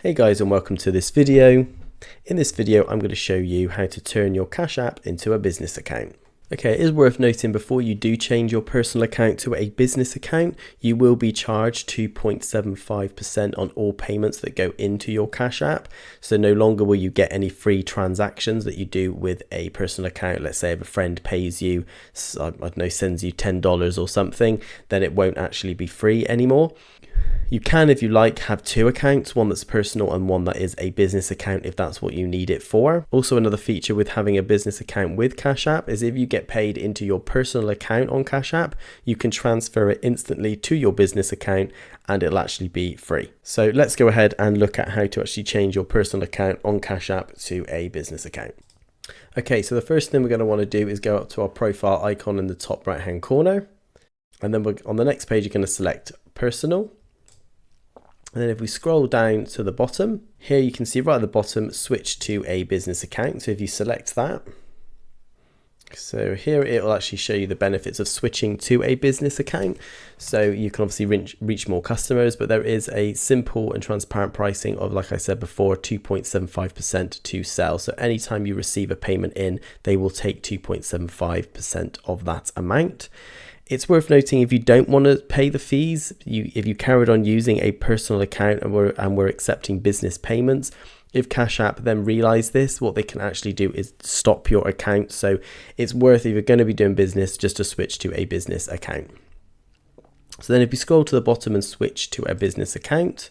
Hey guys, and welcome to this video. In this video I'm going to show you how to turn your Cash App into a business account. Okay, it is worth noting before you do change your personal account to a business account, you will be charged 2.75% on all payments that go into your Cash App. So no longer will you get any free transactions that you do with a personal account. Let's say if a friend pays you, I don't know, sends you $10 or something, then it won't actually be free anymore. You can, if you like, have two accounts, one that's personal and one that is a business account if that's what you need it for. Also, another feature with having a business account with Cash App is if you get paid into your personal account on Cash App, you can transfer it instantly to your business account and it'll actually be free. So let's go ahead and look at how to actually change your personal account on Cash App to a business account. Okay, so the first thing we're going to want to do is go up to our profile icon in the top right hand corner. And then on the next page, you're going to select personal. And then if we scroll down to the bottom, here you can see right at the bottom, switch to a business account. So if you select that, so here it will actually show you the benefits of switching to a business account. So you can obviously reach more customers, but there is a simple and transparent pricing of, like I said before, 2.75% to sell. So anytime you receive a payment in, they will take 2.75% of that amount. It's worth noting if you don't want to pay the fees, if you carried on using a personal account and we're accepting business payments, if Cash App then realize this, what they can actually do is stop your account. So it's worth, if you're going to be doing business, just to switch to a business account. So then if you scroll to the bottom and switch to a business account,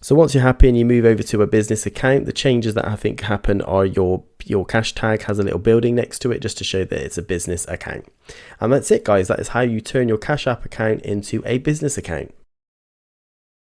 so once you're happy and you move over to a business account, the changes that I think happen are your cash tag has a little building next to it just to show that it's a business account. And that's it, guys. That is how you turn your Cash App account into a business account.